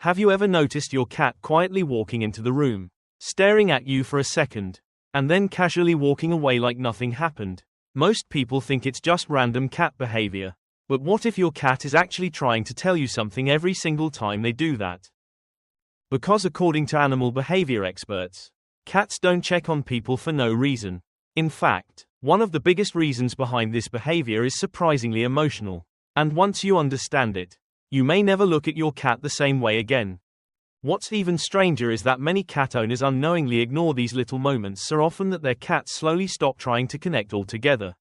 Have you ever noticed your cat quietly walking into the room, staring at you for a second, and then casually walking away like nothing happened? Most people think it's just random cat behavior. But what if your cat is actually trying to tell you something every single time they do that? Because according to animal behavior experts, cats don't check on people for no reason. In fact, one of the biggest reasons behind this behavior is surprisingly emotional. And once you understand it, you may never look at your cat the same way again. What's even stranger is that many cat owners unknowingly ignore these little moments so often that their cats slowly stop trying to connect altogether.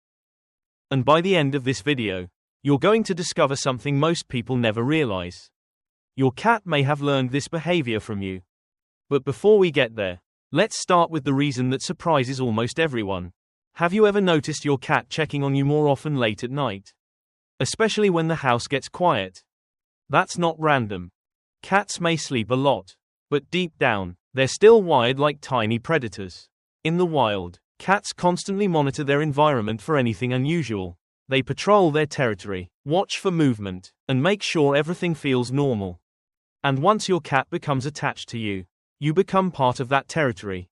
And by the end of this video, you're going to discover something most people never realize. Your cat may have learned this behavior from you. But before we get there, let's start with the reason that surprises almost everyone. Have you ever noticed your cat checking on you more often late at night? Especially when the house gets quiet. That's not random. Cats may sleep a lot, but deep down, they're still wired like tiny predators. In the wild, cats constantly monitor their environment for anything unusual. They patrol their territory, watch for movement, and make sure everything feels normal. And once your cat becomes attached to you, you become part of that territory.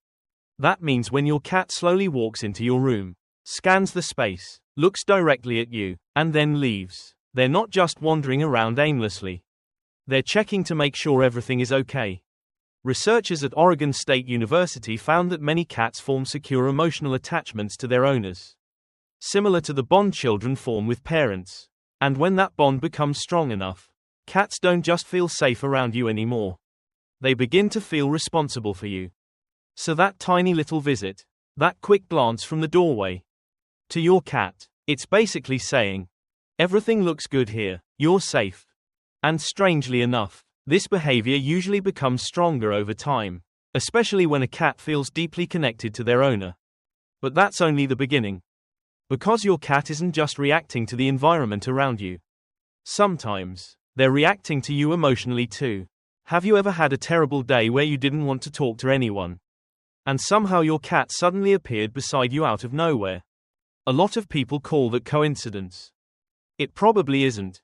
That means when your cat slowly walks into your room, scans the space, looks directly at you, and then leaves, they're not just wandering around aimlessly. They're checking to make sure everything is okay. Researchers at Oregon State University found that many cats form secure emotional attachments to their owners, similar to the bond children form with parents. And when that bond becomes strong enough, cats don't just feel safe around you anymore. They begin to feel responsible for you. So that tiny little visit, that quick glance from the doorway to your cat, it's basically saying, everything looks good here, you're safe. And strangely enough, this behavior usually becomes stronger over time, especially when a cat feels deeply connected to their owner. But that's only the beginning. Because your cat isn't just reacting to the environment around you. Sometimes, they're reacting to you emotionally too. Have you ever had a terrible day where you didn't want to talk to anyone? And somehow your cat suddenly appeared beside you out of nowhere? A lot of people call that coincidence. It probably isn't.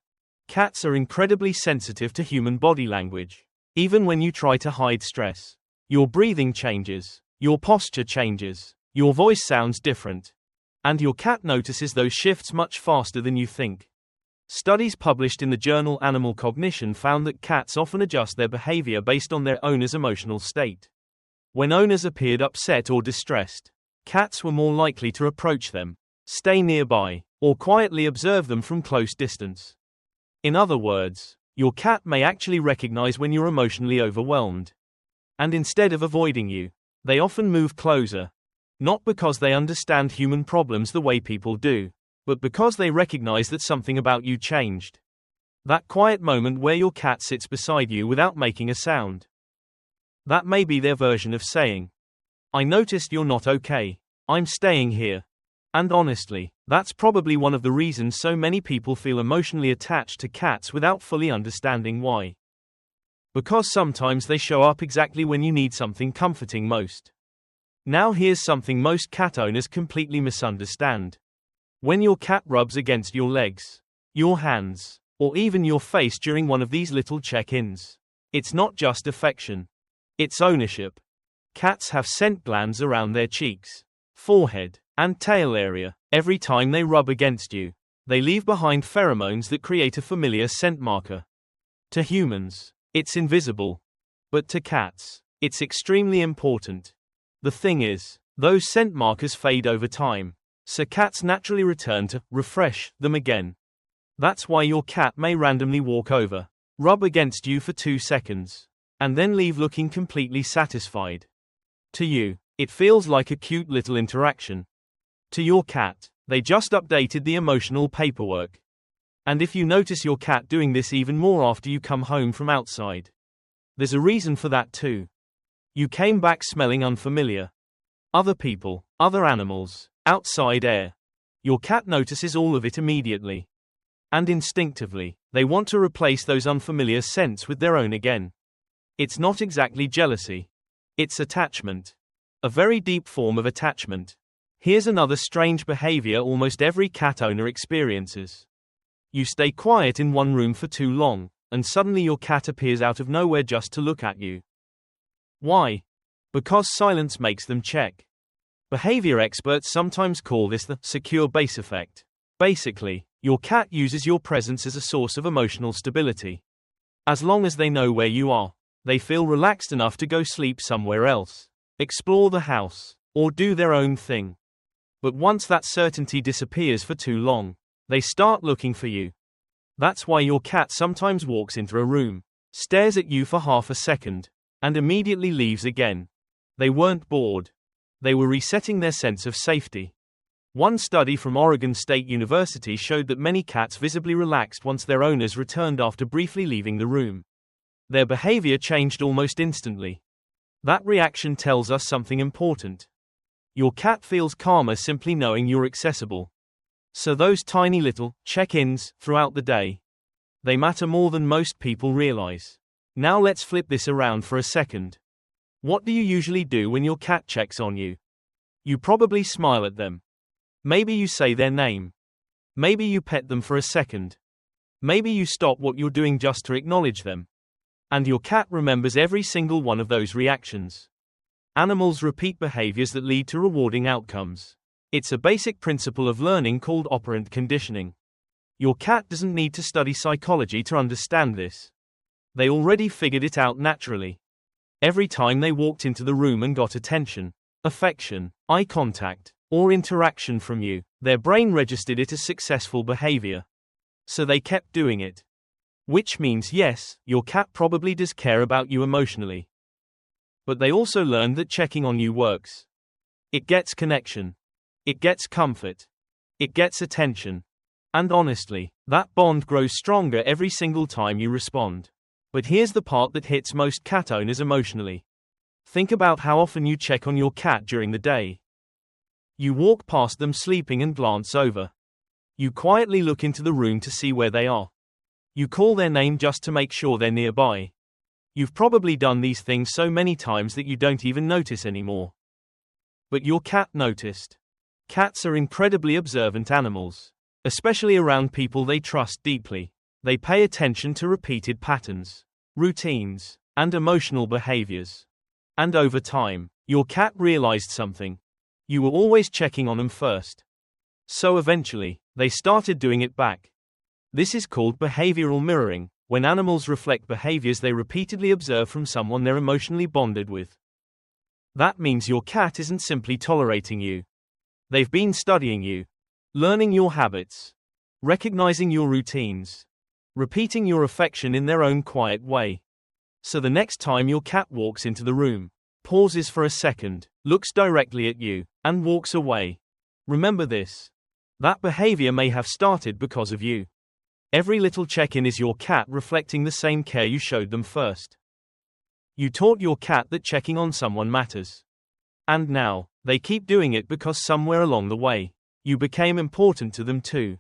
Cats are incredibly sensitive to human body language. Even when you try to hide stress, your breathing changes, your posture changes, your voice sounds different. And your cat notices those shifts much faster than you think. Studies published in the journal Animal Cognition found that cats often adjust their behavior based on their owner's emotional state. When owners appeared upset or distressed, cats were more likely to approach them, stay nearby, or quietly observe them from close distance. In other words, your cat may actually recognize when you're emotionally overwhelmed. And instead of avoiding you, they often move closer. Not because they understand human problems the way people do, but because they recognize that something about you changed. That quiet moment where your cat sits beside you without making a sound. That may be their version of saying, I noticed you're not okay. I'm staying here. And honestly, that's probably one of the reasons so many people feel emotionally attached to cats without fully understanding why. Because sometimes they show up exactly when you need something comforting most. Now here's something most cat owners completely misunderstand. When your cat rubs against your legs, your hands, or even your face during one of these little check-ins, it's not just affection. It's ownership. Cats have scent glands around their cheeks, forehead, and tail area. Every time they rub against you, they leave behind pheromones that create a familiar scent marker. To humans, it's invisible. But to cats, it's extremely important. The thing is, those scent markers fade over time, so cats naturally return to refresh them again. That's why your cat may randomly walk over, rub against you for 2 seconds, and then leave looking completely satisfied. To you, it feels like a cute little interaction. To your cat, they just updated the emotional paperwork. And if you notice your cat doing this even more after you come home from outside, there's a reason for that too. You came back smelling unfamiliar. Other people, other animals, outside air. Your cat notices all of it immediately. And instinctively, they want to replace those unfamiliar scents with their own again. It's not exactly jealousy. It's attachment. A very deep form of attachment. Here's another strange behavior almost every cat owner experiences. You stay quiet in one room for too long, and suddenly your cat appears out of nowhere just to look at you. Why? Because silence makes them check. Behavior experts sometimes call this the secure base effect. Basically, your cat uses your presence as a source of emotional stability. As long as they know where you are, they feel relaxed enough to go sleep somewhere else, explore the house, or do their own thing. But once that certainty disappears for too long, they start looking for you. That's why your cat sometimes walks into a room, stares at you for half a second, and immediately leaves again. They weren't bored. They were resetting their sense of safety. One study from Oregon State University showed that many cats visibly relaxed once their owners returned after briefly leaving the room. Their behavior changed almost instantly. That reaction tells us something important. Your cat feels calmer simply knowing you're accessible. So those tiny little check-ins throughout the day, they matter more than most people realize. Now let's flip this around for a second. What do you usually do when your cat checks on you? You probably smile at them. Maybe you say their name. Maybe you pet them for a second. Maybe you stop what you're doing just to acknowledge them. And your cat remembers every single one of those reactions. Animals repeat behaviors that lead to rewarding outcomes. It's a basic principle of learning called operant conditioning. Your cat doesn't need to study psychology to understand this. They already figured it out naturally. Every time they walked into the room and got attention, affection, eye contact, or interaction from you, their brain registered it as successful behavior. So they kept doing it. Which means yes, your cat probably does care about you emotionally. But they also learned that checking on you works. It gets connection. It gets comfort. It gets attention. And honestly, that bond grows stronger every single time you respond. But here's the part that hits most cat owners emotionally. Think about how often you check on your cat during the day. You walk past them sleeping and glance over. You quietly look into the room to see where they are. You call their name just to make sure they're nearby. You've probably done these things so many times that you don't even notice anymore. But your cat noticed. Cats are incredibly observant animals, especially around people they trust deeply. They pay attention to repeated patterns, routines, and emotional behaviors. And over time, your cat realized something. You were always checking on them first. So eventually, they started doing it back. This is called behavioral mirroring, when animals reflect behaviors they repeatedly observe from someone they're emotionally bonded with. That means your cat isn't simply tolerating you. They've been studying you, learning your habits, recognizing your routines, repeating your affection in their own quiet way. So the next time your cat walks into the room, pauses for a second, looks directly at you, and walks away. Remember this. That behavior may have started because of you. Every little check-in is your cat reflecting the same care you showed them first. You taught your cat that checking on someone matters. And now, they keep doing it because somewhere along the way, you became important to them too.